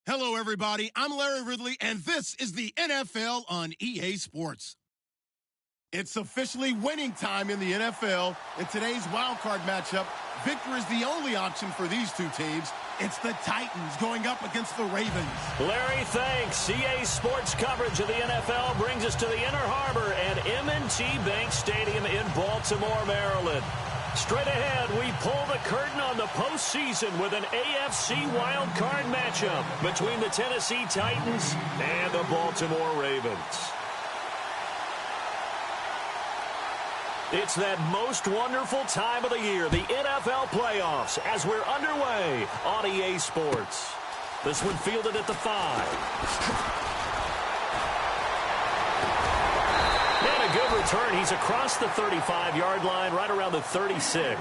Hello, everybody. I'm Larry Ridley, and this is the NFL on EA Sports. It's officially winning time in the NFL. In today's Wildcard matchup, victory is the only option for these two teams. It's the Titans going up against the Ravens. Larry, thanks. EA Sports coverage of the NFL brings us to the Inner Harbor at M&T Bank Stadium in Baltimore, Maryland. Straight ahead, we pull the curtain on the postseason with an AFC wildcard matchup between the Tennessee Titans and the Baltimore Ravens. It's that most wonderful time of the year, the NFL playoffs, as we're underway on EA Sports. This one fielded at the 5. And a good return. He's across the 35-yard line, right around the 36.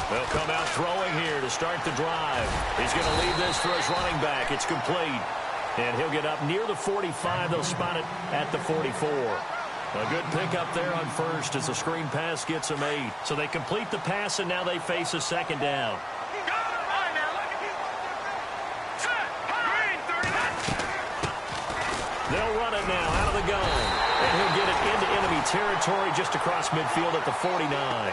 They'll come out throwing here to start the drive. He's going to leave this for his running back. It's complete. And he'll get up near the 45. They'll spot it at the 44. A good pickup there on first as the screen pass gets them 8. So they complete the pass, and now they face a second down. They'll run it now out of the gun. And he'll get it into enemy territory just across midfield at the 49.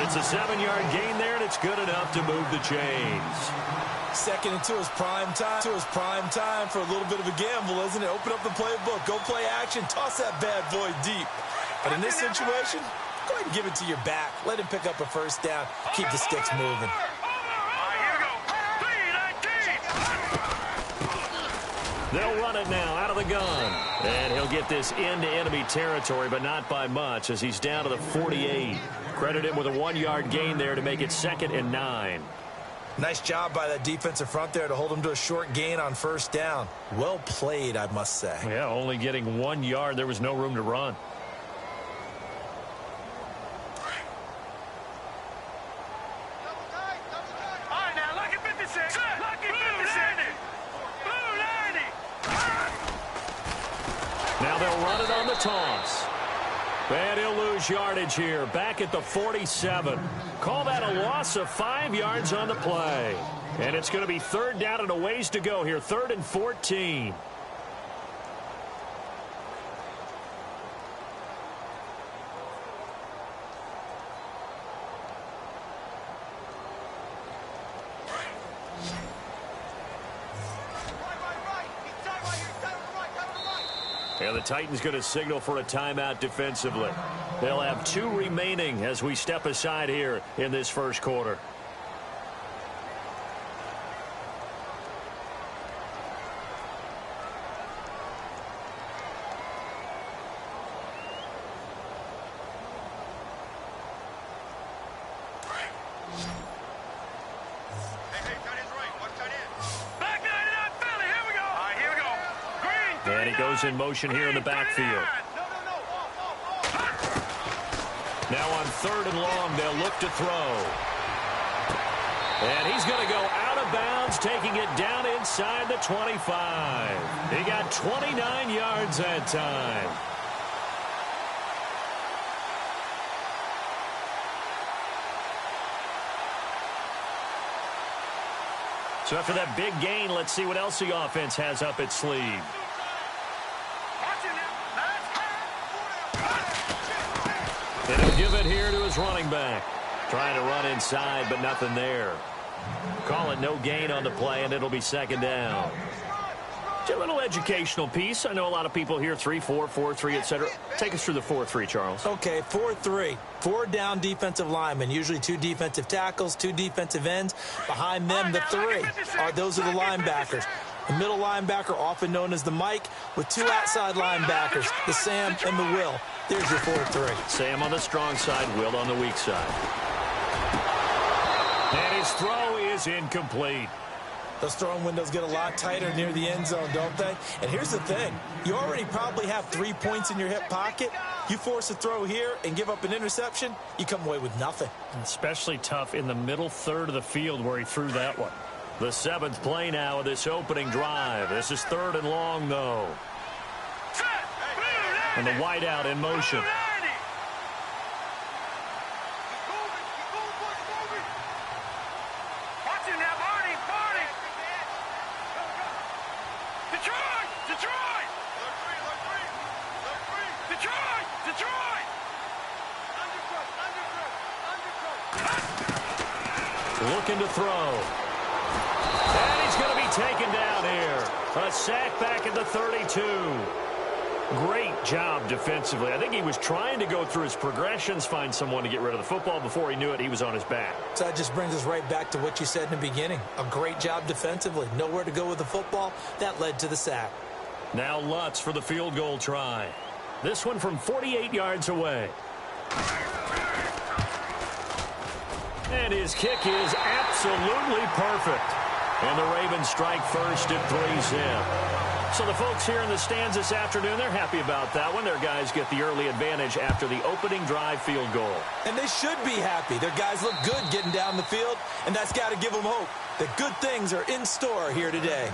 It's a 7-yard gain there, and it's good enough to move the chains. Second into his prime time for a little bit of a gamble, isn't it? Open up the playbook, go play action, toss that bad boy deep. But in this situation, go ahead and give it to your back. Let him pick up a first down, keep the sticks moving. They'll run it now out of the gun. And he'll get this into enemy territory, but not by much as he's down to the 48. Credit him with a 1-yard gain there to make it 2nd and 9. Nice job by that defensive front there to hold him to a short gain on first down. Well played, I must say. Yeah, only getting 1 yard. There was no room to run. Now they'll run it on the toss. And he'll lose yardage here, back at the 47. Call that a loss of 5 yards on the play. And it's going to be 3rd down and a ways to go here, 3rd and 14. And the Titans going to signal for a timeout defensively. They'll have 2 remaining as we step aside here in this first quarter. And he goes in motion here in the backfield. Now on 3rd and long, they'll look to throw. And he's going to go out of bounds, taking it down inside the 25. He got 29 yards that time. So after that big gain, let's see what else the offense has up its sleeve. And he'll give it here to his running back. Trying to run inside, but nothing there. Call it no gain on the play, and it'll be 2nd down. A little educational piece. I know a lot of people hear 3-4, 4-3, etc. Take us through the 4-3, Charles. Okay, 4-3. 4 down defensive linemen, usually 2 defensive tackles, 2 defensive ends. Behind them, the 3 those are the linebackers. The middle linebacker, often known as the Mike, with 2 outside linebackers, the Sam and the Will. There's your 4-3. Sam on the strong side, Will on the weak side. And his throw is incomplete. Those throwing windows get a lot tighter near the end zone, don't they? And here's the thing. You already probably have 3 points in your hip pocket. You force a throw here and give up an interception, you come away with nothing. Especially tough in the middle third of the field where he threw that one. The 7th play now of this opening drive. This is 3rd and long, though. And the wideout in motion. Looking to throw. And he's going to be taken down here. A sack back at the 32. Great job defensively. I think he was trying to go through his progressions, find someone to get rid of the football. Before he knew it, he was on his back. So that just brings us right back to what you said in the beginning. A great job defensively. Nowhere to go with the football. That led to the sack. Now Lutz for the field goal try. This one from 48 yards away. And his kick is absolutely perfect. And the Ravens strike first at 3-zip. So the folks here in the stands this afternoon, they're happy about that one. Their guys get the early advantage after the opening drive field goal. And they should be happy. Their guys look good getting down the field, and that's got to give them hope that good things are in store here today.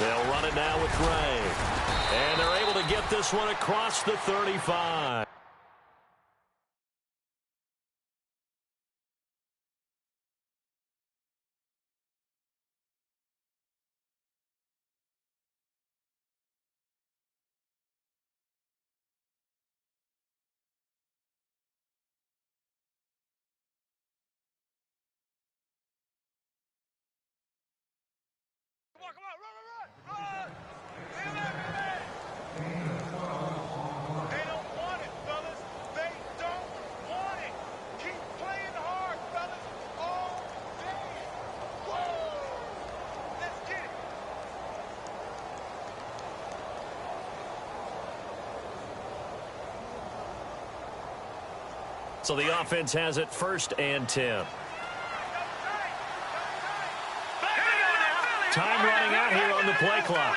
They'll run it now with Gray. And they're able to get this one across the 35. So the offense has it 1st and 10. Time running out here on the play clock.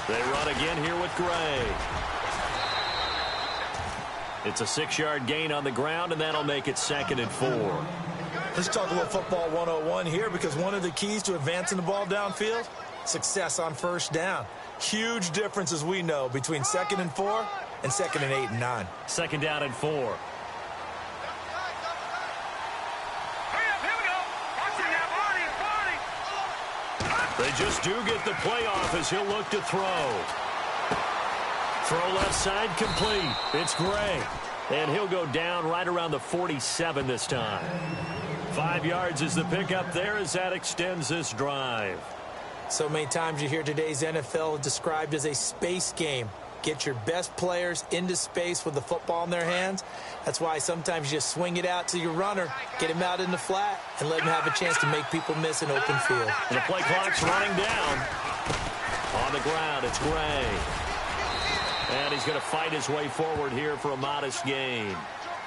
They run again here with Gray. It's a 6-yard gain on the ground, and that'll make it 2nd and 4. Let's talk a little football 101 here, because one of the keys to advancing the ball downfield, success on 1st down. Huge difference, as we know, between 2nd and 4 and 2nd and 8 and 9. 2nd down and 4. They just do get the playoff as he'll look to throw. Throw left side complete. It's Gray. And he'll go down right around the 47 this time. 5 yards is the pickup there as that extends this drive. So many times you hear today's NFL described as a space game. Get your best players into space with the football in their hands. That's why sometimes you just swing it out to your runner, get him out in the flat, and let him have a chance to make people miss an open field. And the play clock's running down. On the ground, it's Gray. And he's going to fight his way forward here for a modest gain.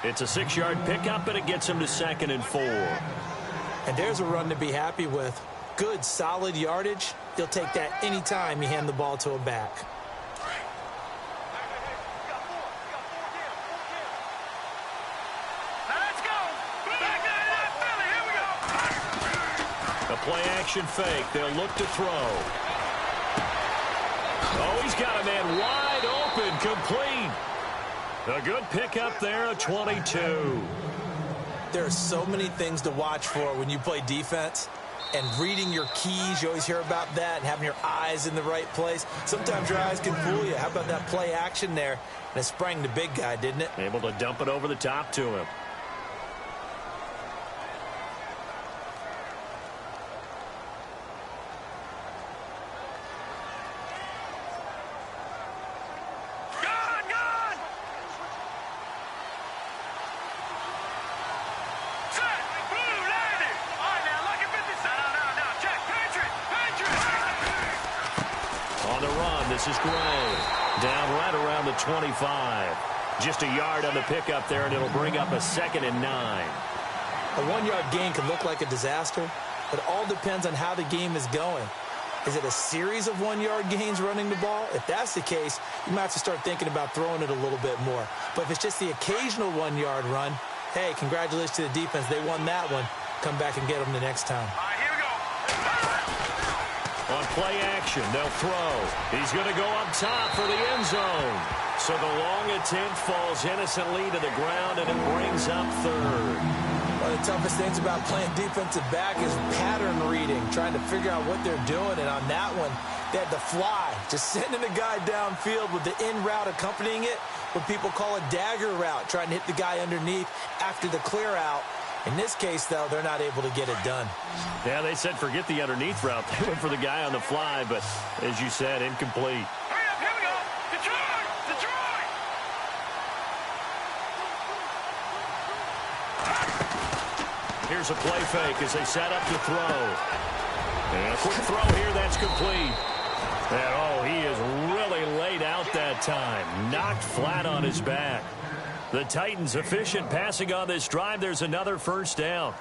It's a 6-yard pickup, and it gets him to 2nd and 4. And there's a run to be happy with. Good, solid yardage. He'll take that anytime you hand the ball to a back. Play action fake. They'll look to throw. Oh, he's got a man wide open, complete. A good pickup there, a 22. There are so many things to watch for when you play defense. And reading your keys, you always hear about that, and having your eyes in the right place. Sometimes your eyes can fool you. How about that play action there? And it sprang the big guy, didn't it? Able to dump it over the top to him. run. This is Gray. Down right around the 25. Just a yard on the pickup there, and it'll bring up a 2nd and 9. A 1-yard gain can look like a disaster, but it all depends on how the game is going. Is it a series of 1-yard gains running the ball? If that's the case, you might have to start thinking about throwing it a little bit more. But if it's just the occasional 1-yard run, hey, congratulations to the defense. They won that one. Come back and get them the next time. All right, here we go. On play action, they'll throw. He's going to go up top for the end zone. So the long attempt falls innocently to the ground, and it brings up 3rd. One of the toughest things about playing defensive back is pattern reading, trying to figure out what they're doing. And on that one, they had the fly, just sending the guy downfield with the in route accompanying it, what people call a dagger route, trying to hit the guy underneath after the clear out. In this case, though, they're not able to get it done. Yeah, they said forget the underneath route. They went for the guy on the fly, but as you said, incomplete. Hurry up, here we go. Detroit! Detroit! Here's a play fake as they set up to throw. And a quick throw here, that's complete. And, oh, he is really laid out that time. Knocked flat on his back. The Titans efficient passing on this drive. There's another 1st down.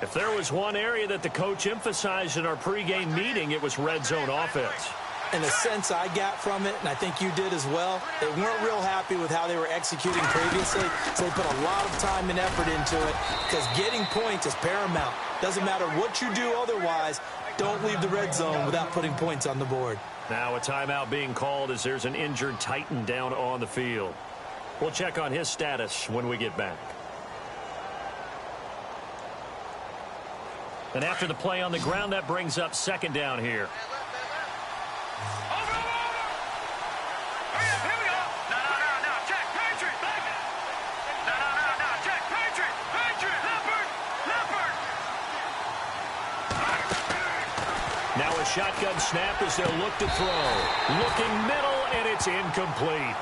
If there was one area that the coach emphasized in our pregame meeting, it was red zone offense. And the sense I got from it, and I think you did as well, they weren't real happy with how they were executing previously, so they put a lot of time and effort into it because getting points is paramount. Doesn't matter what you do otherwise, don't leave the red zone without putting points on the board. Now a timeout being called as there's an injured Titan down on the field. We'll check on his status when we get back. And after the play on the ground, that brings up 2nd down here. Over! Hurry up, here we go. No. Check, Patriot. No. Check, Patriot. Leopard. Now a shotgun snap as they'll look to throw. Looking middle, and it's incomplete.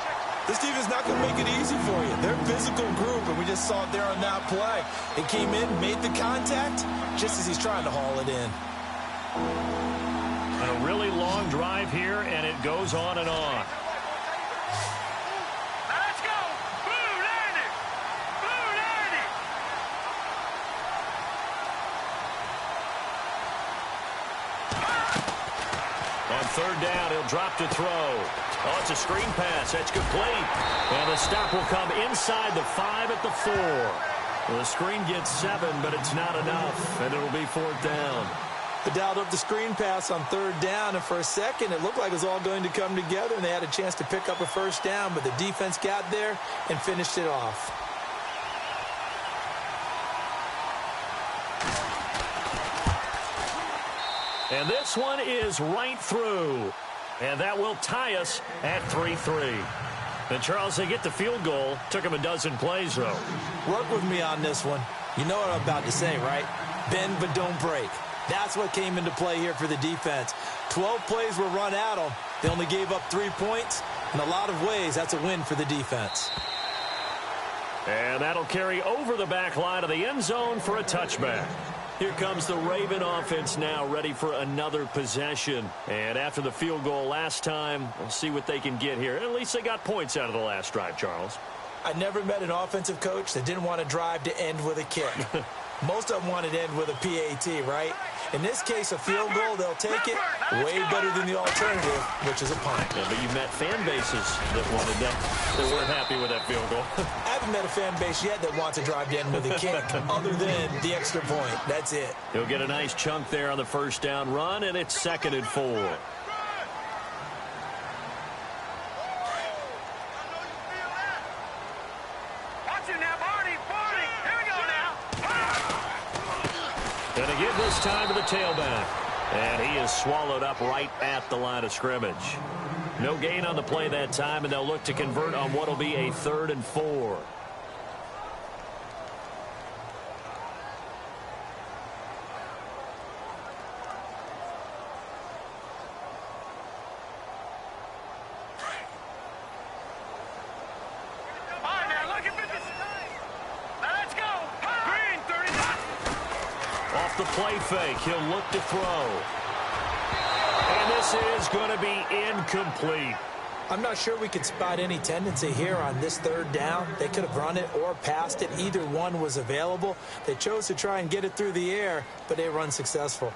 This team is not going to make it easy for you. They're a physical group, and we just saw it there on that play. It came in, made the contact, just as he's trying to haul it in. A really long drive here, and it goes on and on. Now let's go. Blue 90. On 3rd down, he'll drop to throw. Oh, it's a screen pass. That's complete. And the stop will come inside the 5 at the 4. The screen gets 7, but it's not enough, and it'll be 4th down. They dialed up the screen pass on 3rd down, and for a second, it looked like it was all going to come together, and they had a chance to pick up a 1st down, but the defense got there and finished it off. And this one is right through. And that will tie us at 3-3. And, Charles, they get the field goal. Took them a dozen plays, though. Work with me on this one. You know what I'm about to say, right? Bend but don't break. That's what came into play here for the defense. 12 plays were run at them. They only gave up 3 points. In a lot of ways, that's a win for the defense. And that'll carry over the back line of the end zone for a touchback. Here comes the Raven offense now, ready for another possession. And after the field goal last time, we'll see what they can get here. At least they got points out of the last drive, Charles. I never met an offensive coach that didn't want to drive to end with a kick. Most of them wanted to end with a PAT, right? In this case, a field goal, they'll take it way better than the alternative, which is a punt. Yeah, but you met fan bases that wanted that, that weren't happy with that field goal. I haven't met a fan base yet that wants to drive to end with a kick, other than the extra point. That's it. He'll get a nice chunk there on the 1st down run, and it's 2nd and 4. And again this time to the tailback. And he is swallowed up right at the line of scrimmage. No gain on the play that time, and they'll look to convert on what will be a 3rd and 4. The play fake. He'll look to throw. And And this is going to be incomplete. I'm not sure we could spot any tendency here on this third down. They could have run it or passed it. Either one was available. They chose to try and get it through the air, but they were unsuccessful.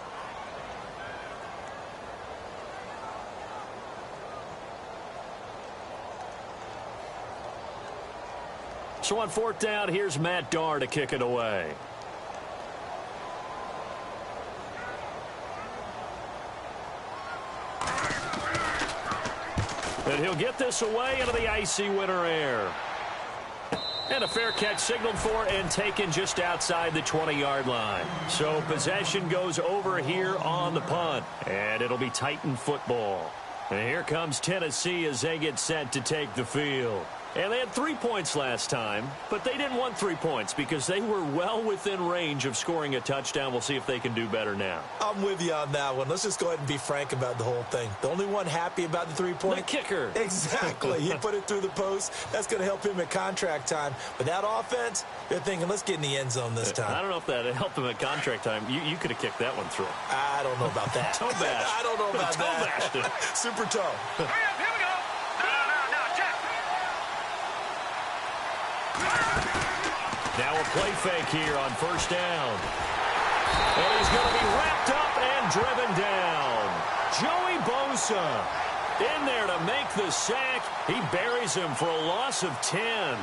So on fourth down, here's Matt Darr to kick it away. And he'll get this away into the icy winter air. And a fair catch signaled for and taken just outside the 20-yard line. So possession goes over here on the punt. And it'll be Titan football. And here comes Tennessee as they get set to take the field. And they had 3 points last time, but they didn't want 3 points because they were well within range of scoring a touchdown. We'll see if they can do better now. I'm with you on that one. Let's just go ahead and be frank about the whole thing. The only one happy about the 3-point? The kicker. Exactly. He put it through the post. That's going to help him at contract time. But that offense, they're thinking, let's get in the end zone this time. I don't know if that helped him at contract time. You could have kicked that one through. I don't know about that. Toe bash. I don't know about toe that. Bashed. Super toe. Hurry up, here we go. No, check. Now a play fake here on first down. And he's going to be wrapped up and driven down. Joey Bosa in there to make the sack. He buries him for a loss of 10.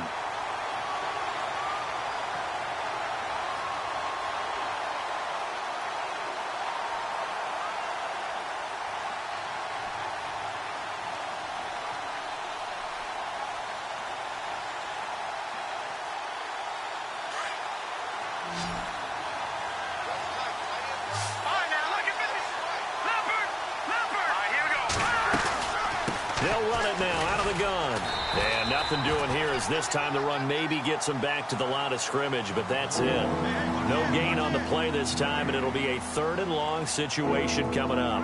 They'll run it now out of the gun. And nothing doing here as this time the run maybe gets them back to the line of scrimmage, but that's it. No gain on the play this time, and it'll be a 3rd and long situation coming up.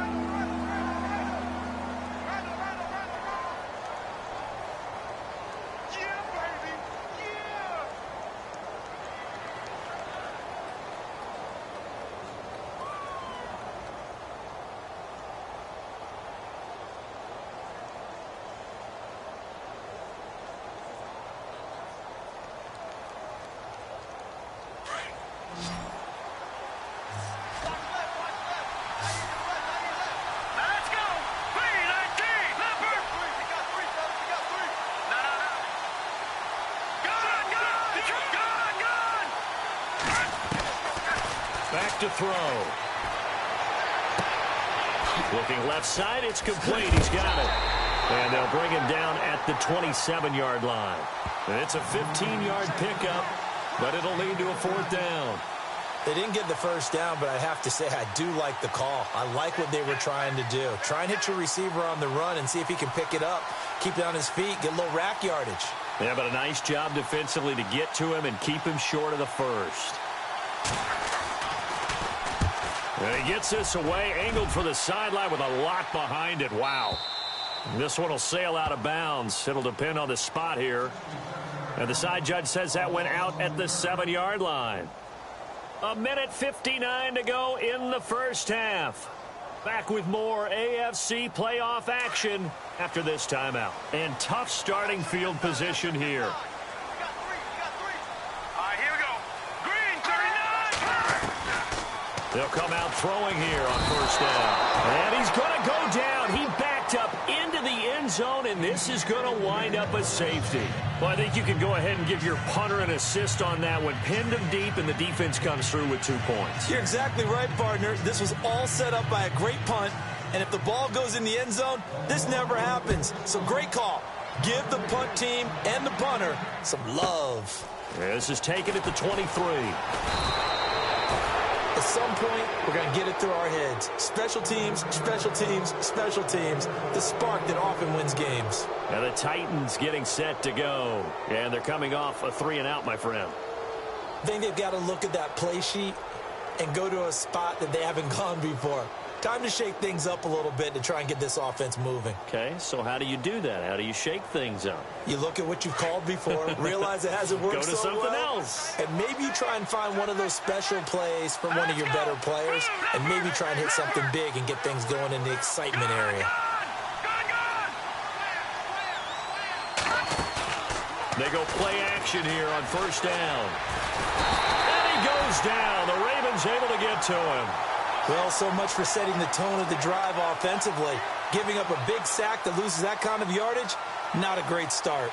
Back to throw. Looking left side, it's complete. He's got it. And they'll bring him down at the 27-yard line. And it's a 15-yard pickup, but it'll lead to a 4th down. They didn't get the first down, but I have to say I do like the call. I like what they were trying to do. Try and hit your receiver on the run and see if he can pick it up, keep it on his feet, get a little rack yardage. Yeah, but a nice job defensively to get to him and keep him short of the first. And he gets this away, angled for the sideline with a lot behind it. Wow. This one will sail out of bounds. It'll depend on the spot here. And the side judge says that went out at the 7-yard line. 1:59 to go in the first half. Back with more AFC playoff action after this timeout. And tough starting field position here. They'll come out throwing here on first down. And he's going to go down. He backed up into the end zone, and this is going to wind up a safety. Well, I think you can go ahead and give your punter an assist on that one. Pinned him deep, and the defense comes through with 2 points. You're exactly right, partner. This was all set up by a great punt, and if the ball goes in the end zone, this never happens. So great call. Give the punt team and the punter some love. This is taken at the 23. At some point, we're going to get it through our heads. Special teams, special teams, special teams. The spark that often wins games. And the Titans getting set to go. And they're coming off a 3-and-out, my friend. I think they've got to look at that play sheet and go to a spot that they haven't gone before. Time to shake things up a little bit to try and get this offense moving. Okay, so how do you do that? How do you shake things up? You look at what you've called before, realize it hasn't worked so well. Go to something else. And maybe you try and find one of those special plays from one of your better players, and maybe try and hit something big and get things going in the excitement area. They go play action here on first down. And he goes down. The Ravens able to get to him. Well, so much for setting the tone of the drive offensively. Giving up a big sack that loses that kind of yardage, not a great start.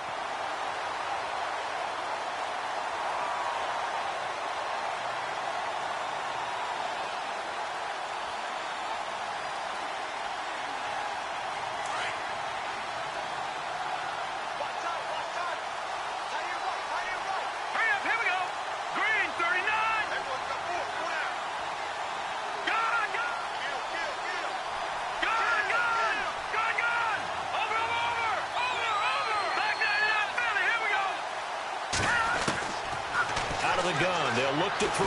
Gun. They'll look to throw.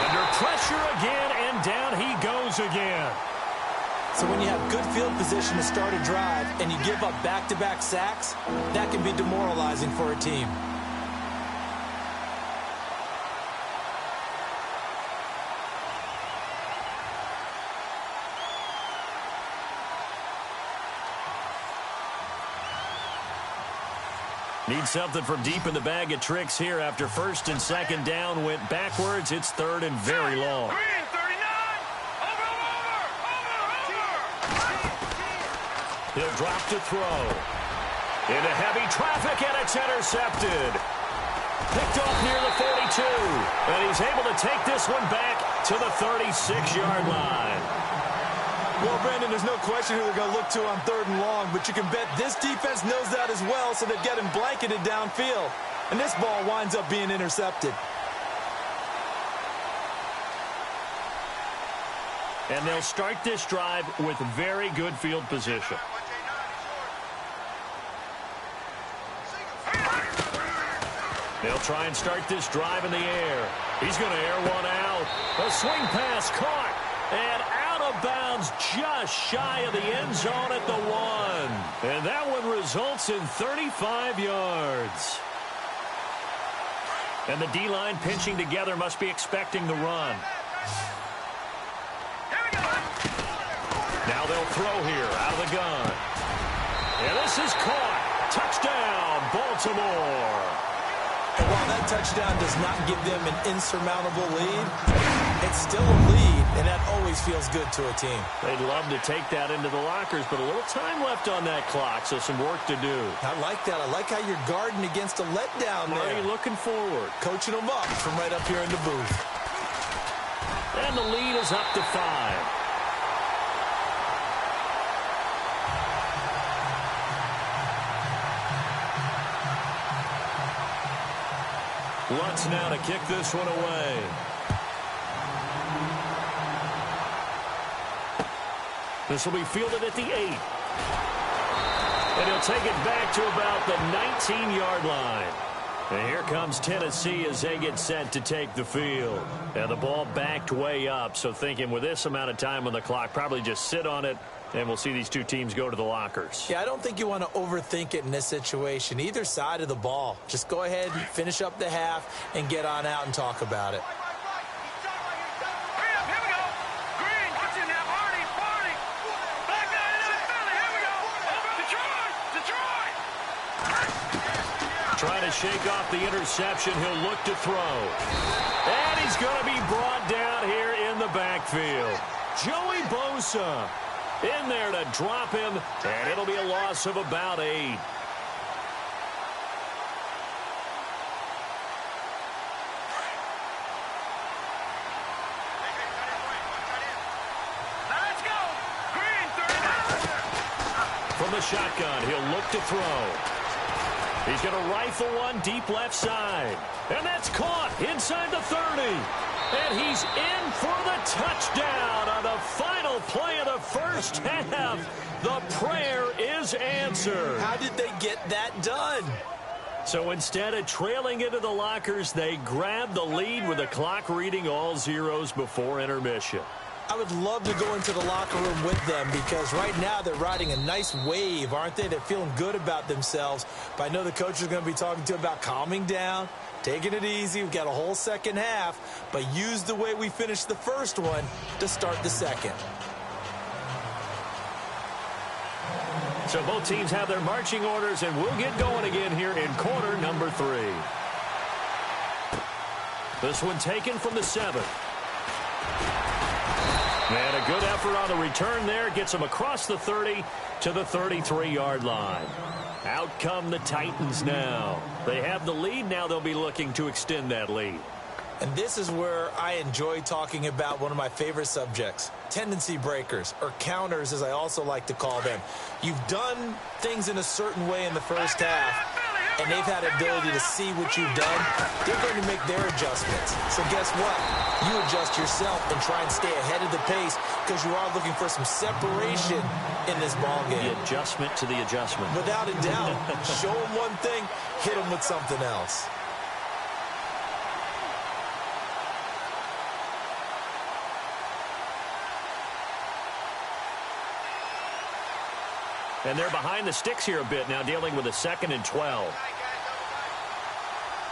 Under pressure again, and down he goes again. So when you have good field position to start a drive and you give up back-to-back sacks, that can be demoralizing for a team. Need something from deep in the bag of tricks here after first and second down went backwards. It's third and very long. Green, 39. Over. He'll drop to throw. Into heavy traffic, and it's intercepted. Picked off near the 42. And he's able to take this one back to the 36-yard line. Well, Brandon, there's no question who they're going to look to on third and long, but you can bet this defense knows that as well, so they're getting blanketed downfield. And this ball winds up being intercepted. And they'll start this drive with very good field position. They'll try and start this drive in the air. He's going to air one out. A swing pass caught. And out of bounds just shy of the end zone at the 1. And that one results in 35 yards. And the D-line pinching together must be expecting the run. Now they'll throw here out of the gun. And this is caught. Touchdown, Baltimore. And while that touchdown does not give them an insurmountable lead, it's still a lead, and that always feels good to a team. They'd love to take that into the lockers, but a little time left on that clock, so some work to do. I like that. I like how you're guarding against a letdown there. Marty looking forward. Coaching them up from right up here in the booth. And the lead is up to 5. Lutz now to kick this one away. This will be fielded at the 8. And he'll take it back to about the 19-yard line. And here comes Tennessee as they get set to take the field. And the ball backed way up, so thinking with this amount of time on the clock, probably just sit on it, and we'll see these two teams go to the lockers. Yeah, I don't think you want to overthink it in this situation. Either side of the ball. Just go ahead, finish up the half, and get on out and talk about it. Trying to shake off the interception. He'll look to throw. And he's going to be brought down here in the backfield. Joey Bosa in there to drop him, and it'll be a loss of about 8. Let's go. Green, 39. From the shotgun, he'll look to throw. He's going to rifle one deep left side. And that's caught inside the 30. And he's in for the touchdown on the final play of the first half. The prayer is answered. How did they get that done? So instead of trailing into the lockers, they grab the lead with the clock reading all zeros before intermission. I would love to go into the locker room with them because right now they're riding a nice wave, aren't they? They're feeling good about themselves. But I know the coach is going to be talking to them about calming down, taking it easy. We've got a whole second half, but use the way we finished the first one to start the second. So both teams have their marching orders, and we'll get going again here in quarter number 3. This one taken from the 7th. And a good effort on the return there. Gets them across the 30 to the 33-yard line. Out come the Titans now. They have the lead. Now they'll be looking to extend that lead. And this is where I enjoy talking about one of my favorite subjects, tendency breakers, or counters as I also like to call them. You've done things in a certain way in the first half, and they've had the ability to see what you've done. They're going to make their adjustments. So guess what? You adjust yourself and try and stay ahead of the pace because you are looking for some separation in this ballgame. The adjustment to the adjustment. Without a doubt. Show them one thing, hit them with something else. And they're behind the sticks here a bit now, dealing with a 2nd and 12.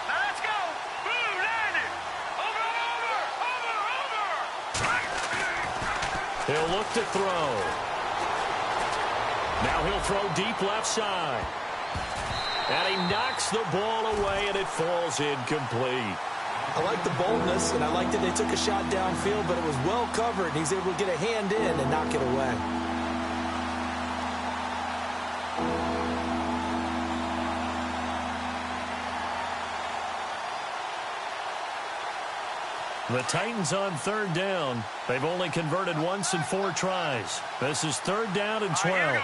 Now let's go. Blue, landed. Over. He'll look to throw. Now he'll throw deep left side. And he knocks the ball away, and it falls incomplete. I like the boldness, and I like that they took a shot downfield, but it was well covered, and he's able to get a hand in and knock it away. The Titans on 3rd down. They've only converted once in 4 tries. This is 3rd down and 12.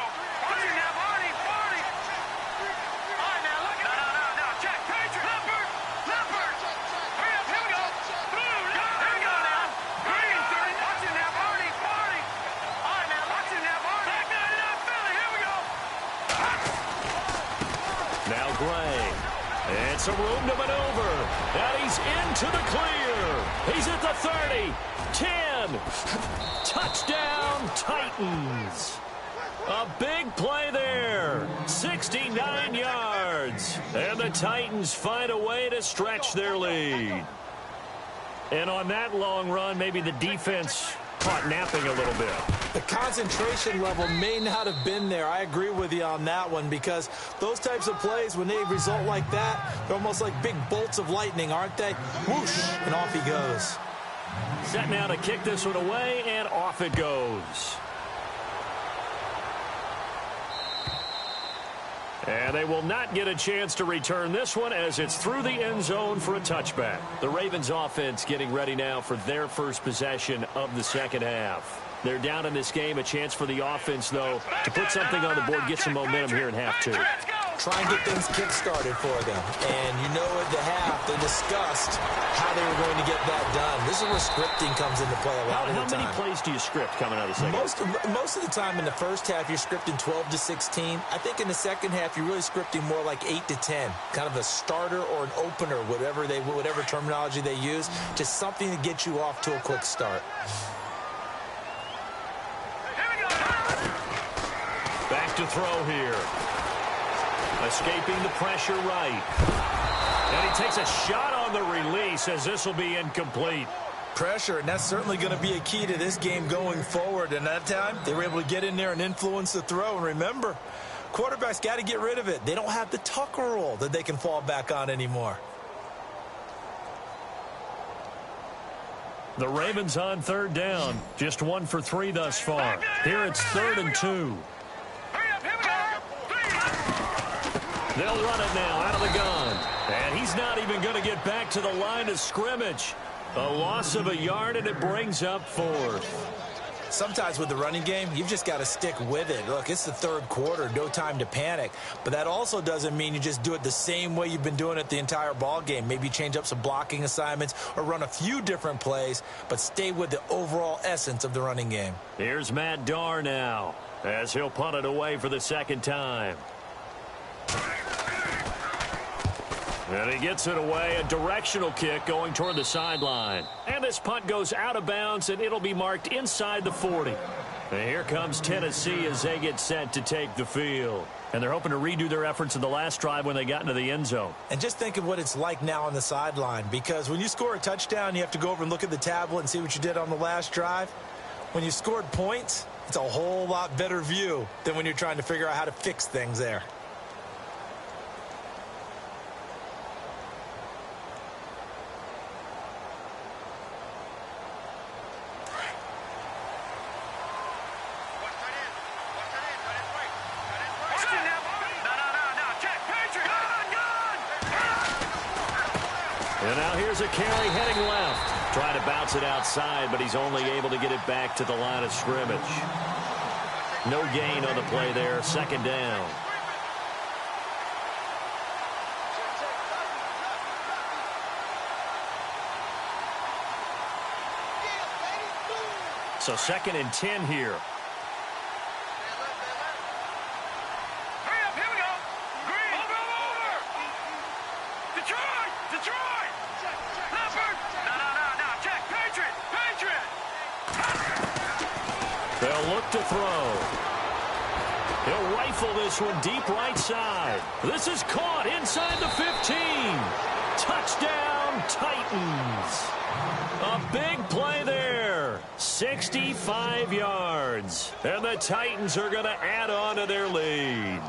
Now Gray. It's a room to maneuver. And he's into the clear. He's at the 30. 10. Touchdown, Titans. A big play there. 69 yards. And the Titans find a way to stretch their lead. And on that long run, maybe the defense caught napping a little bit. The concentration level may not have been there. I agree with you on that one because those types of plays, when they result like that, they're almost like big bolts of lightning, aren't they? Whoosh, and off he goes. Set now to kick this one away, and off it goes. And they will not get a chance to return this one as it's through the end zone for a touchback. The Ravens offense getting ready now for their first possession of the second half. They're down in this game. A chance for the offense, though, to put something on the board, get some momentum here in half 2. Try and get things kick-started for them. And you know at the half, they discussed how they were going to get that done. This is where scripting comes into play a lot of the time. How many plays do you script coming out of the second half? Most of the time in the first half, you're scripting 12 to 16. I think in the second half, you're really scripting more like 8 to 10. Kind of a starter or an opener, whatever terminology they use. Just something to get you off to a quick start. Back to throw here. Escaping the pressure right. And he takes a shot on the release as this will be incomplete. Pressure, and that's certainly going to be a key to this game going forward. And that time, they were able to get in there and influence the throw. And remember, quarterbacks got to get rid of it. They don't have the Tucker rule that they can fall back on anymore. The Ravens on 3rd down. Just 1 for 3 thus far. Here it's 3rd and 2. They'll run it now out of the gun. And he's not even going to get back to the line of scrimmage. A loss of a yard, and it brings up 4th. Sometimes with the running game, you've just got to stick with it. Look, it's the 3rd quarter, no time to panic. But that also doesn't mean you just do it the same way you've been doing it the entire ball game. Maybe change up some blocking assignments or run a few different plays, but stay with the overall essence of the running game. Here's Matt Darr now as he'll punt it away for the 2nd time. And he gets it away, a directional kick going toward the sideline. And this punt goes out of bounds, and it'll be marked inside the 40. And here comes Tennessee as they get set to take the field. And they're hoping to redo their efforts in the last drive when they got into the end zone. And just think of what it's like now on the sideline, because when you score a touchdown, you have to go over and look at the tablet and see what you did on the last drive. When you scored points, it's a whole lot better view than when you're trying to figure out how to fix things there. And now here's a carry heading left. Trying to bounce it outside, but he's only able to get it back to the line of scrimmage. No gain on the play there. Second down. So 2nd and 10 here. They'll look to throw. He'll rifle this one deep right side. This is caught inside the 15. Touchdown, Titans. A big play there. 65 yards. And the Titans are going to add on to their lead.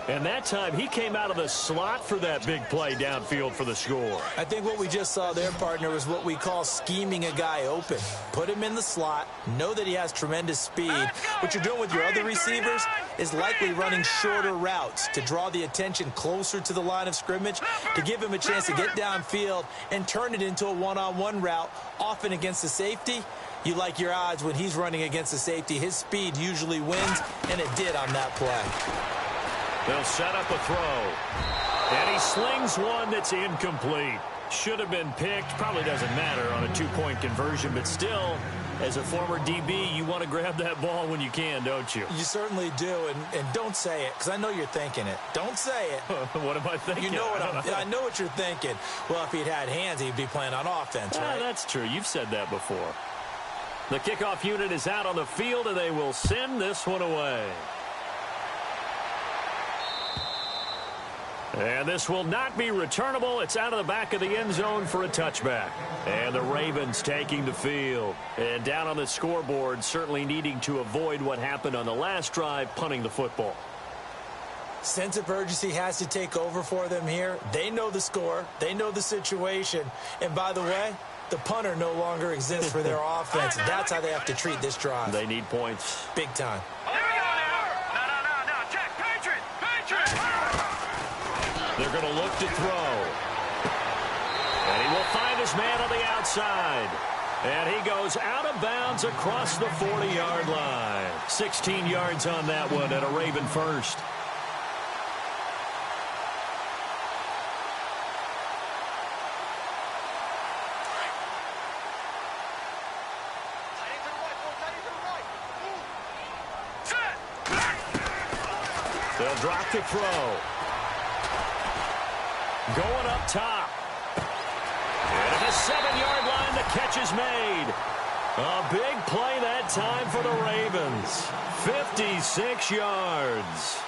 And that time, he came out of the slot for that big play downfield for the score. I think what we just saw there, partner, is what we call scheming a guy open. Put him in the slot, know that he has tremendous speed. What you're doing with your other receivers is likely running shorter routes to draw the attention closer to the line of scrimmage, to give him a chance to get downfield and turn it into a one-on-one route, often against the safety. You like your odds when he's running against the safety. His speed usually wins, and it did on that play. They'll set up a throw. And he slings one that's incomplete. Should have been picked. Probably doesn't matter on a two-point conversion, but still, as a former DB, you want to grab that ball when you can, don't you? You certainly do, and don't say it, because I know you're thinking it. Don't say it. What am I thinking? You know what I know what you're thinking. Well, if he'd had hands, he'd be playing on offense, right? That's true. You've said that before. The kickoff unit is out on the field, and they will send this one away. And this will not be returnable. It's out of the back of the end zone for a touchback. And the Ravens taking the field. And down on the scoreboard, certainly needing to avoid what happened on the last drive, punting the football. Sense of urgency has to take over for them here. They know the score. They know the situation. And by the way, the punter no longer exists for their offense. That's how they have to treat this drive. They need points. Big time. They're going to look to throw. And he will find his man on the outside. And he goes out of bounds across the 40-yard line. 16 yards on that one and a Raven first. They'll drop the throw. Going up top. And at the 7-yard line, the catch is made. A big play that time for the Ravens. 56 yards.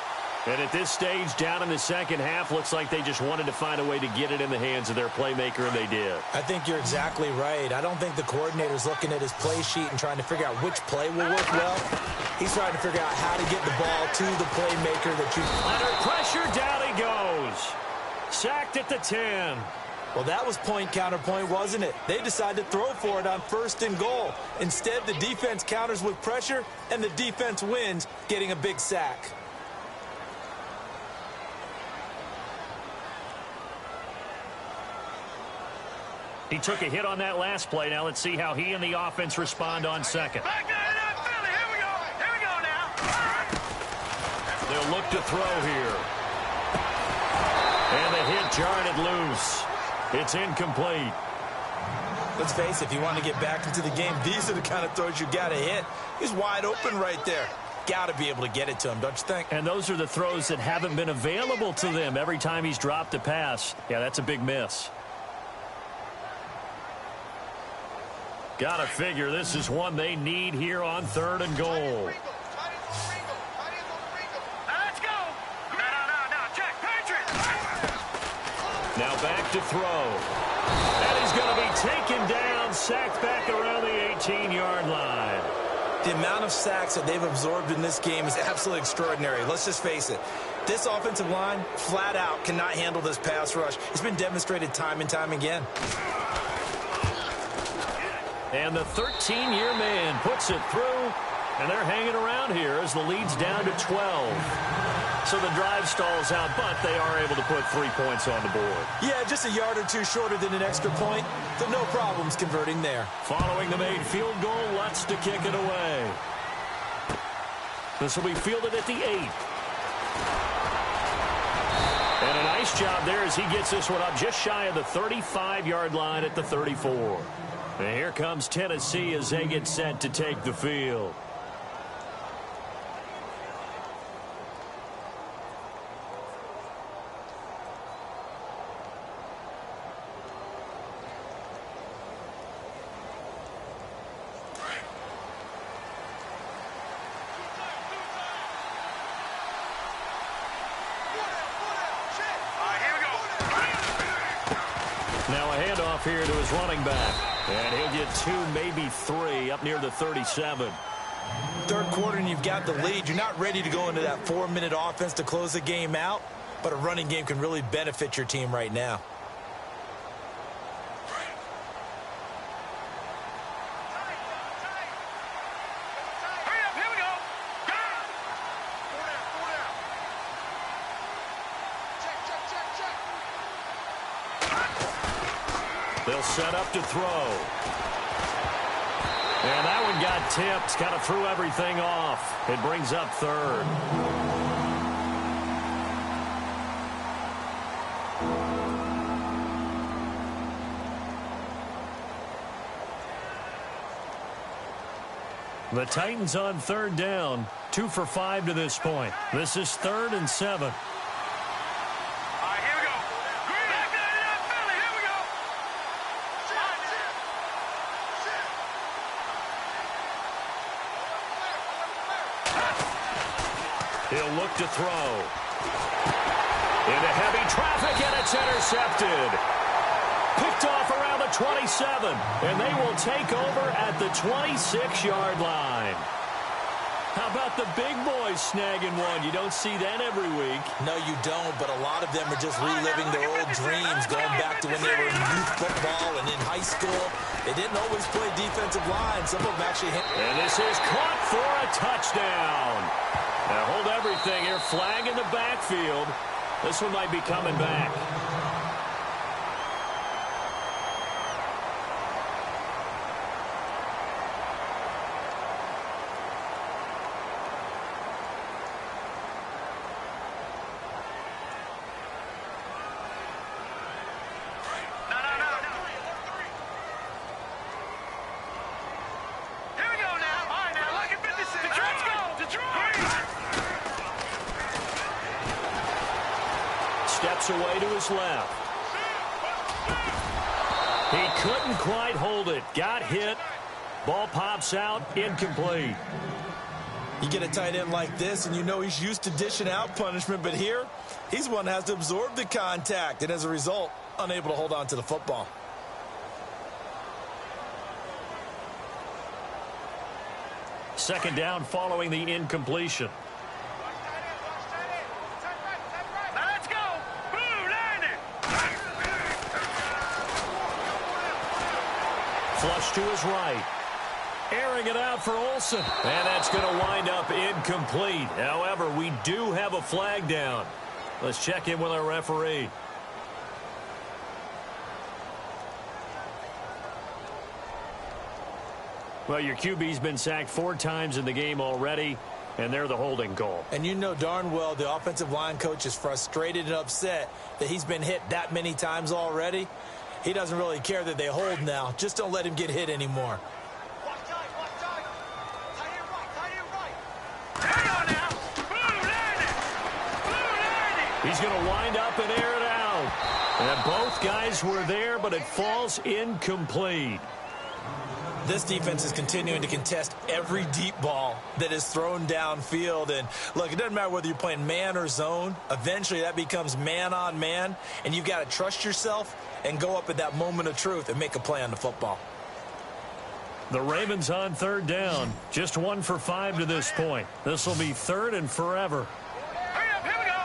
And at this stage, down in the second half, looks like they just wanted to find a way to get it in the hands of their playmaker, and they did. I think you're exactly right. I don't think the coordinator's looking at his play sheet and trying to figure out which play will work well. He's trying to figure out how to get the ball to the playmaker that you... Under pressure, down he goes. Sacked at the 10. Well, that was point counterpoint, wasn't it? They decided to throw for it on 1st and goal. Instead, the defense counters with pressure, and the defense wins, getting a big sack. He took a hit on that last play. Now let's see how he and the offense respond on second. Back to Philly. Here we go. Here we go now. They'll look to throw here. And the hit jarred it loose. It's incomplete. Let's face it, if you want to get back into the game, these are the kind of throws you got to hit. He's wide open right there. got to be able to get it to him, don't you think? And those are the throws that haven't been available to them every time he's dropped a pass. Yeah, that's a big miss. Gotta figure this is one they need here on 3rd and goal. Let's go. No. Check. Patriot. Now back to throw. And he's going to be taken down, sacked back around the 18-yard line. The amount of sacks that they've absorbed in this game is absolutely extraordinary. Let's just face it. This offensive line, flat out, cannot handle this pass rush. It's been demonstrated time and time again. And the 13-year man puts it through, and they're hanging around here as the lead's down to 12. So the drive stalls out, but they are able to put 3 points on the board. Yeah, just a yard or two shorter than an extra point, so no problems converting there. Following the made field goal, Lutz to kick it away. This will be fielded at the 8. And a nice job there as he gets this one up just shy of the 35-yard line at the 34. And here comes Tennessee as they get set to take the field. Now a handoff here to his running back. And he'll get 2, maybe 3 up near the 37. Third quarter and you've got the lead. You're not ready to go into that 4-minute offense to close the game out, but a running game can really benefit your team right now. Hurry up. Here we go. They'll set up to throw. And that one got tipped. Kind of threw everything off. It brings up 3rd. The Titans on 3rd down. 2 for 5 to this point. This is 3rd and 7. He'll look to throw. Into heavy traffic, and it's intercepted. Picked off around the 27, and they will take over at the 26-yard line. How about the big boys snagging one? You don't see that every week. No, you don't, but a lot of them are just reliving their old dreams, going back to when they were in youth football and in high school. They didn't always play defensive line. Some of them actually hit. And this is caught for a touchdown. Now hold everything here. Flag in the backfield. This one might be coming back. Steps away to his left. He couldn't quite hold it. Got hit. Ball pops out. Incomplete. You get a tight end like this, and you know he's used to dishing out punishment, but here, he's one that has to absorb the contact, and as a result, unable to hold on to the football. Second down following the incompletion. Flush to his right. Airing it out for Olsen. And that's going to wind up incomplete. However, we do have a flag down. Let's check in with our referee. Well, your QB's been sacked 4 times in the game already, and they're the holding call. And you know darn well the offensive line coach is frustrated and upset that he's been hit that many times already. He doesn't really care that they hold now. Just don't let him get hit anymore. go now. Blue 90. Blue 90. He's going to wind up and air it out. And both guys were there, but it falls incomplete. This defense is continuing to contest every deep ball that is thrown downfield. And look, it doesn't matter whether you're playing man or zone. Eventually that becomes man on man. And you've got to trust yourself and go up at that moment of truth and make a play on the football. The Ravens on third down. Just 1 for 5 to this point. This will be third and forever. Hurry up, here we go.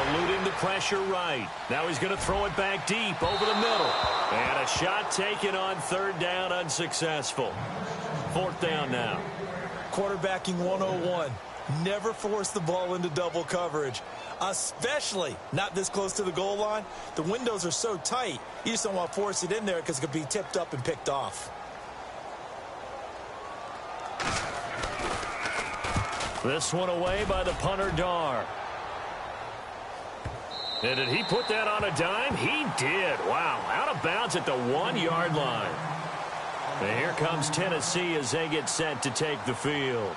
Eluding the pressure right. Now he's going to throw it back deep over the middle. And a shot taken on third down, unsuccessful. Fourth down now. Quarterbacking 101. Never force the ball into double coverage, especially not this close to the goal line. The windows are so tight, you just don't want to force it in there because it could be tipped up and picked off. This one away by the punter, Dar. And did he put that on a dime? He did. Wow, out of bounds at the 1-yard line. And here comes Tennessee as they get set to take the field.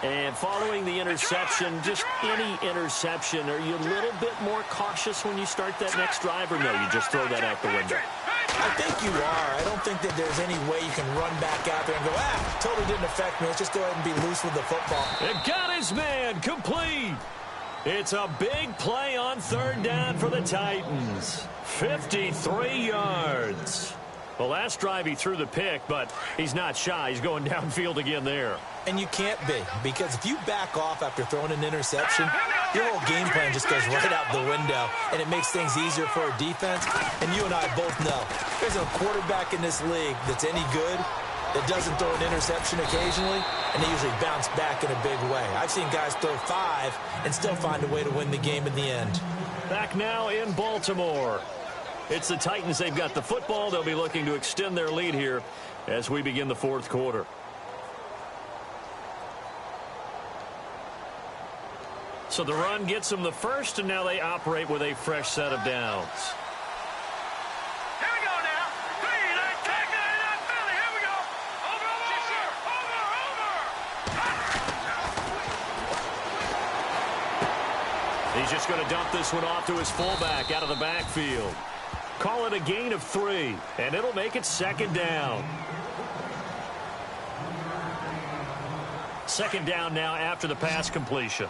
And following the interception, just any interception, are you a little bit more cautious when you start that next drive, or no, you just throw that out the window? I think you are. I don't think that there's any way you can run back out there and go, totally didn't affect me. Let's just go ahead and be loose with the football. It got his man complete. It's a big play on third down for the Titans. 53 yards. The last drive he threw the pick, but he's not shy. He's going downfield again there. And you can't be, because if you back off after throwing an interception, your whole game plan just goes right out the window, and it makes things easier for a defense. And you and I both know there's no quarterback in this league that's any good that doesn't throw an interception occasionally, and they usually bounce back in a big way. I've seen guys throw 5 and still find a way to win the game in the end. Back now in Baltimore. It's the Titans. They've got the football. They'll be looking to extend their lead here as we begin the fourth quarter. So the run gets them the first, and now they operate with a fresh set of downs. Here we go now. 3, 9, take it, Philly. Here we go. Over. He's just going to dump this one off to his fullback out of the backfield. Call it a gain of 3, and it'll make it second down. Second down now after the pass completion.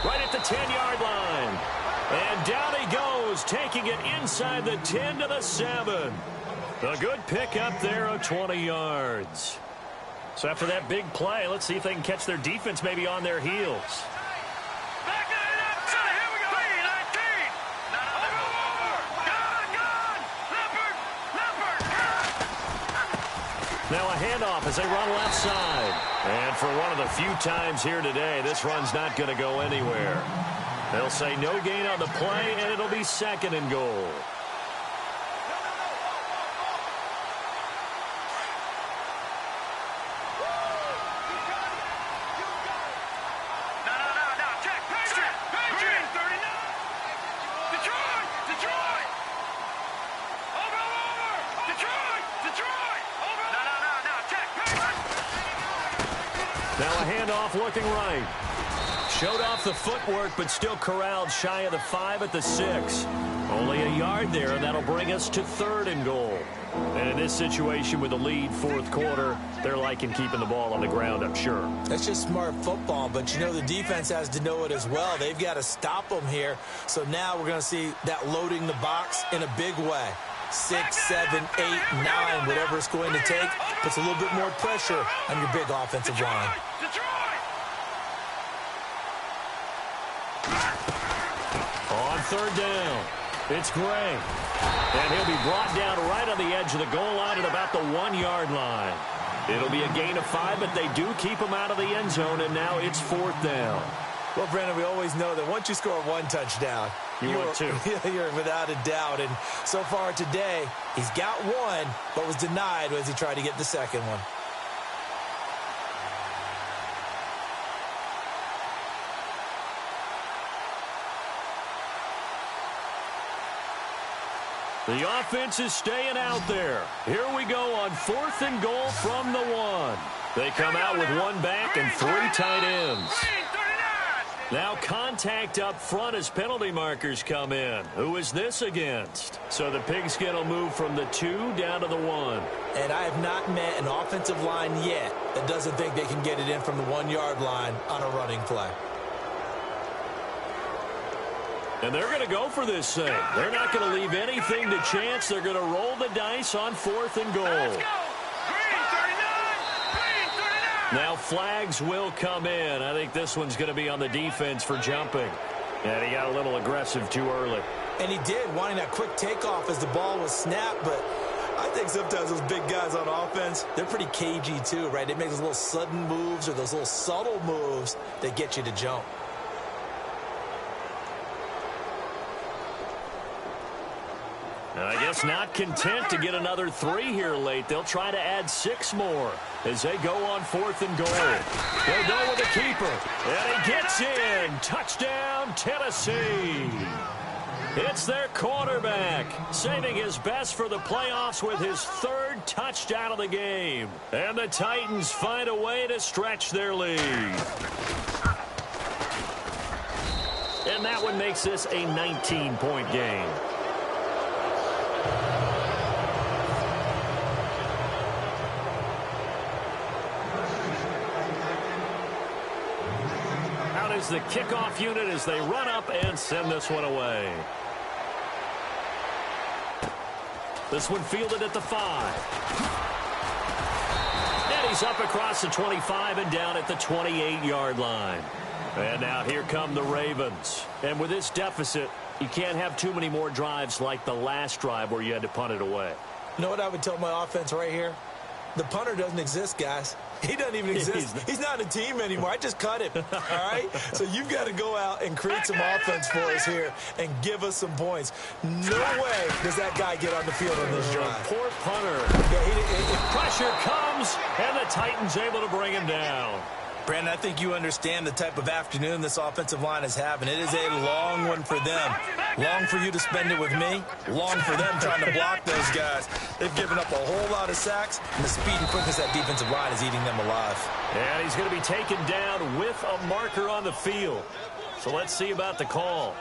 Right at the 10-yard line. And down he goes, taking it inside the 10 to the 7. A good pickup there of 20 yards. So after that big play, let's see if they can catch their defense maybe on their heels. Back it up. Sonny, here we go. 3, 19. Over. Gone. Leopard. Now a handoff as they run left side. And for one of the few times here today, this run's not going to go anywhere. They'll say no gain on the play, and it'll be second and goal. No. Check. Patriot. 39. Detroit. Over. Detroit. Over. No. Check. Now a handoff looking right. Showed off the footwork, but still corralled shy of the 5 at the 6. Only a yard there, and that'll bring us to third and goal. And in this situation with the lead fourth quarter, they're liking keeping the ball on the ground, I'm sure. That's just smart football, but you know the defense has to know it as well. They've got to stop them here. So now we're going to see that loading the box in a big way. 6, 7, 8, 9, whatever it's going to take, puts a little bit more pressure on your big offensive line. On third down, it's Gray. And he'll be brought down right on the edge of the goal line at about the 1-yard line. It'll be a gain of 5, but they do keep him out of the end zone, and now it's fourth down. Well, Brandon, we always know that once you score 1 touchdown, You are too. You're without a doubt. And so far today, he's got one, but was denied as he tried to get the second one. The offense is staying out there. Here we go on 4th and goal from the 1. They come out with one back and 3 tight ends. Now contact up front as penalty markers come in. Who is this against? So the Pigskin will move from the 2 down to the 1. And I have not met an offensive line yet that doesn't think they can get it in from the 1-yard line on a running play. And they're going to go for this thing. They're not going to leave anything to chance. They're going to roll the dice on 4th and goal. Let's go. Green 39. Green 39. Now flags will come in. I think this one's going to be on the defense for jumping. And he got a little aggressive too early. And he did, wanting that quick takeoff as the ball was snapped. But I think sometimes those big guys on offense, they're pretty cagey too, right? They make those little sudden moves or those little subtle moves that get you to jump. I guess not content to get another 3 here late. They'll try to add 6 more as they go on 4th and goal. They'll go with the keeper. And he gets in. Touchdown, Tennessee. It's their quarterback, saving his best for the playoffs with his 3rd touchdown of the game. And the Titans find a way to stretch their lead. And that one makes this a 19-point game. Out is the kickoff unit as they run up and send this one away. This one fielded at the 5. And he's up across the 25 and down at the 28-yard line. And now here come the Ravens. And with this deficit, you can't have too many more drives like the last drive where you had to punt it away. You know what I would tell my offense right here? The punter doesn't exist, guys. He doesn't even exist. He's not a team anymore. I just cut him, all right? So you've got to go out and create some offense for us here and give us some points. No way does that guy get on the field on this drive. Poor punter. Yeah, Pressure comes, and the Titans able to bring him down. Brandon, I think you understand the type of afternoon this offensive line is having. It is a long one for them. Long for you to spend it with me. Long for them trying to block those guys. They've given up a whole lot of sacks, and the speed and quickness of that defensive line is eating them alive. And he's going to be taken down with a marker on the field. So let's see about the call.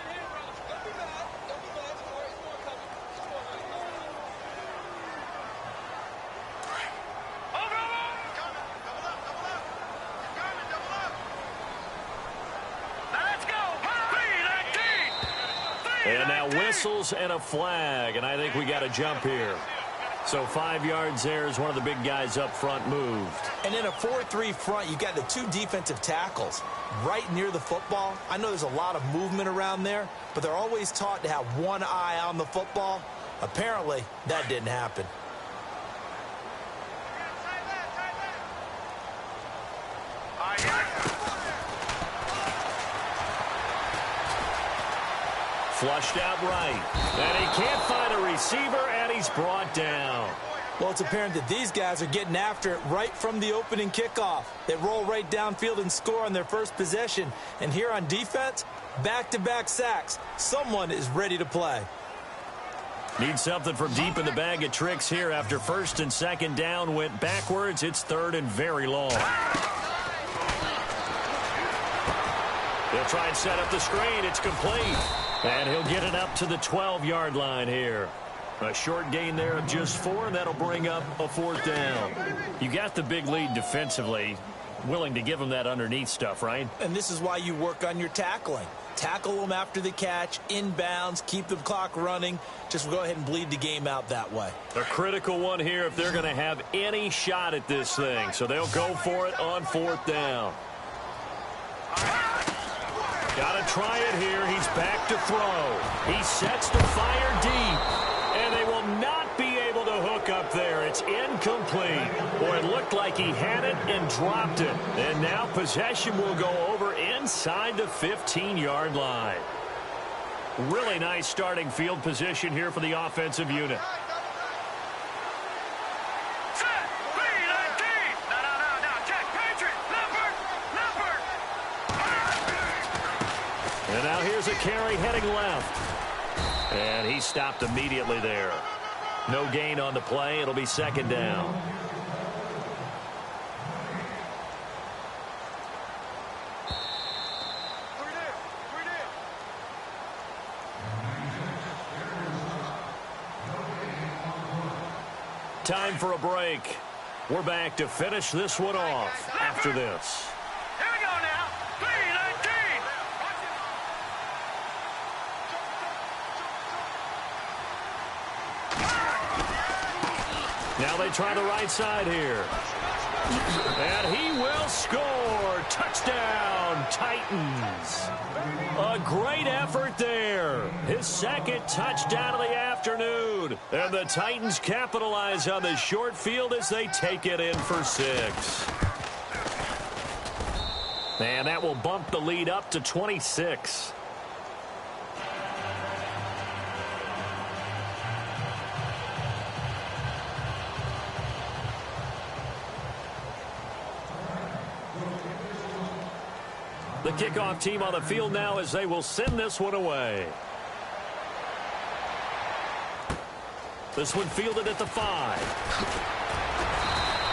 And now whistles and a flag, and I think we got a jump here. So 5 yards there as one of the big guys up front moved. And in a 4-3 front, you've got the 2 defensive tackles right near the football. I know there's a lot of movement around there, but they're always taught to have one eye on the football. Apparently, that didn't happen. Flushed out right. And he can't find a receiver, and he's brought down. Well, it's apparent that these guys are getting after it right from the opening kickoff. They roll right downfield and score on their first possession. And here on defense, back-to-back sacks. Someone is ready to play. Need something from deep in the bag of tricks here after 1st and 2nd down went backwards. It's 3rd and very long. They'll try and set up the screen. It's complete. And he'll get it up to the 12-yard line here. A short gain there of just 4, and that'll bring up a 4th down. You got the big lead defensively. Willing to give them that underneath stuff, right? And this is why you work on your tackling. Tackle them after the catch, inbounds, keep the clock running. Just go ahead and bleed the game out that way. A critical one here if they're going to have any shot at this thing. So they'll go for it on 4th down. Got to try it here. He's back to throw. He sets to fire deep. And they will not be able to hook up there. It's incomplete. Boy, it looked like he had it and dropped it. And now possession will go over inside the 15-yard line. Really nice starting field position here for the offensive unit. Set. B-19. No. Check. Patriot. Leopard. And now here's a carry heading left. And he stopped immediately there. No gain on the play. It'll be second down. Time for a break. We're back to finish this one off after this. Here we go now. B-19. Now they try the right side here. And he will score. Touchdown, Titans. A great effort there. His second touchdown of the afternoon. And the Titans capitalize on the short field as they take it in for 6. And that will bump the lead up to 26. The kickoff team on the field now as they will send this one away. This one fielded at the 5.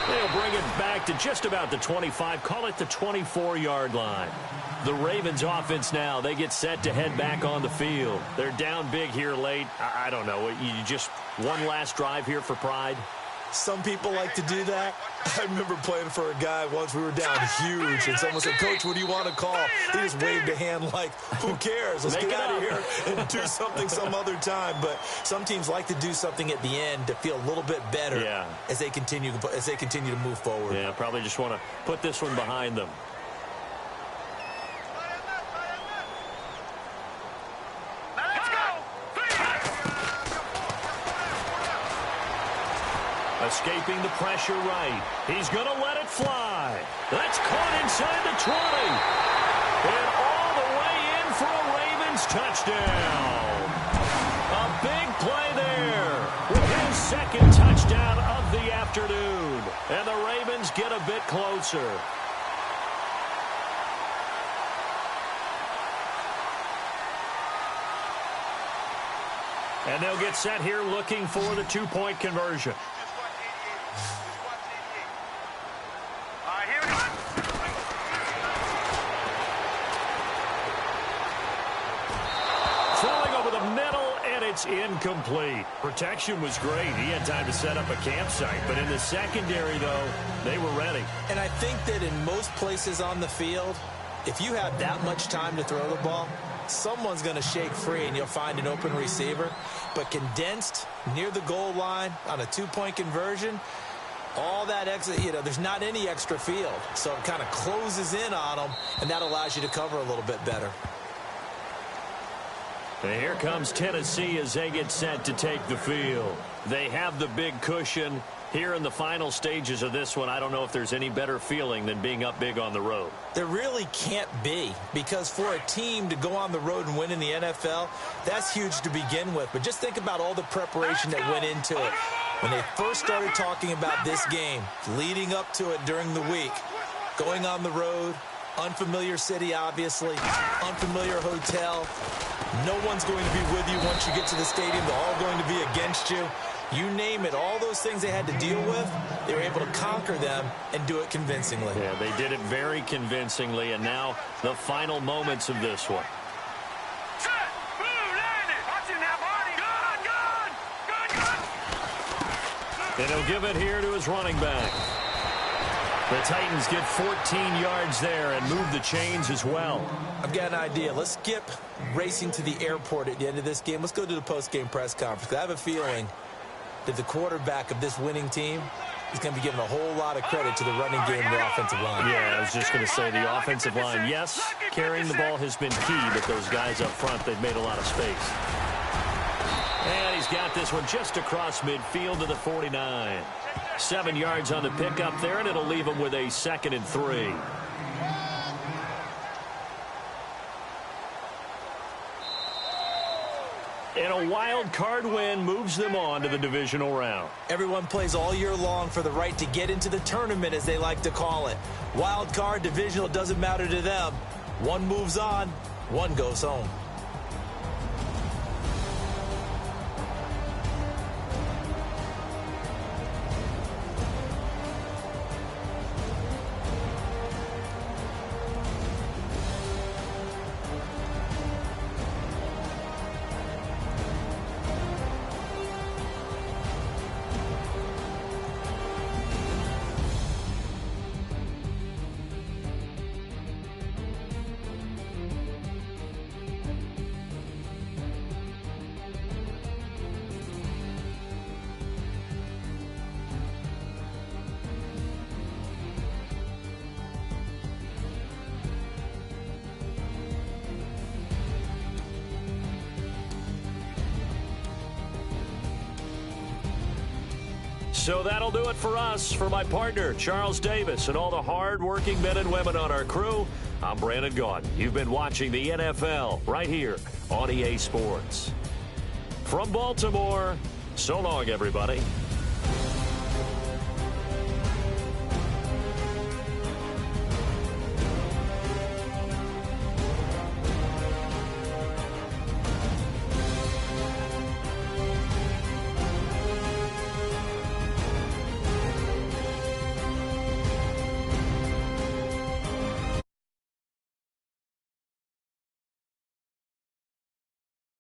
They'll bring it back to just about the 25. Call it the 24-yard line. The Ravens offense now, they get set to head back on the field. They're down big here late. I don't know. You just one last drive here for pride? Some people like to do that. I remember playing for a guy once. We were down huge, and someone said, "Coach, what do you want to call?" He just waved a hand like, "Who cares? Let's get out of here and do something some other time." But some teams like to do something at the end to feel a little bit better as they continue to move forward. Yeah, probably just want to put this one behind them. Escaping the pressure right. He's going to let it fly. That's caught inside the 20. And all the way in for a Ravens touchdown. A big play there with his second touchdown of the afternoon. And the Ravens get a bit closer. And they'll get set here looking for the two-point conversion. It's incomplete. Protection was great. He had time to set up a campsite. But in the secondary, though, they were ready. And I think that in most places on the field, if you have that much time to throw the ball, someone's going to shake free and you'll find an open receiver. But condensed near the goal line on a two-point conversion, all that extra, there's not any extra field. So it kind of closes in on them, and that allows you to cover a little bit better. And here comes Tennessee as they get set to take the field. They have the big cushion. Here in the final stages of this one, I don't know if there's any better feeling than being up big on the road. There really can't be, because for a team to go on the road and win in the NFL, that's huge to begin with. But just think about all the preparation that went into it. When they first started talking about this game, leading up to it during the week, going on the road, unfamiliar city, obviously, unfamiliar hotel. No one's going to be with you once you get to the stadium. They're all going to be against you. You name it, all those things they had to deal with, they were able to conquer them and do it convincingly. Yeah, they did it very convincingly, and now the final moments of this one. Set. Blue landed. Watch it now, Barney. Good. And he'll give it here to his running back. The Titans get 14 yards there and move the chains as well. I've got an idea. Let's skip racing to the airport at the end of this game. Let's go to the post-game press conference. I have a feeling that the quarterback of this winning team is going to be given a whole lot of credit to the running game and the offensive line. Yeah, I was just going to say the offensive line, yes, carrying the ball has been key, but those guys up front, they've made a lot of space. And he's got this one just across midfield to the 49. 7 yards on the pickup there, and it'll leave him with a 2nd and 3. And a wild card win moves them on to the divisional round. Everyone plays all year long for the right to get into the tournament, as they like to call it. Wild card, divisional, doesn't matter to them. One moves on, one goes home. So that'll do it for us. For my partner, Charles Davis, and all the hard-working men and women on our crew, I'm Brandon Gaudin. You've been watching the NFL right here on EA Sports. From Baltimore, so long, everybody.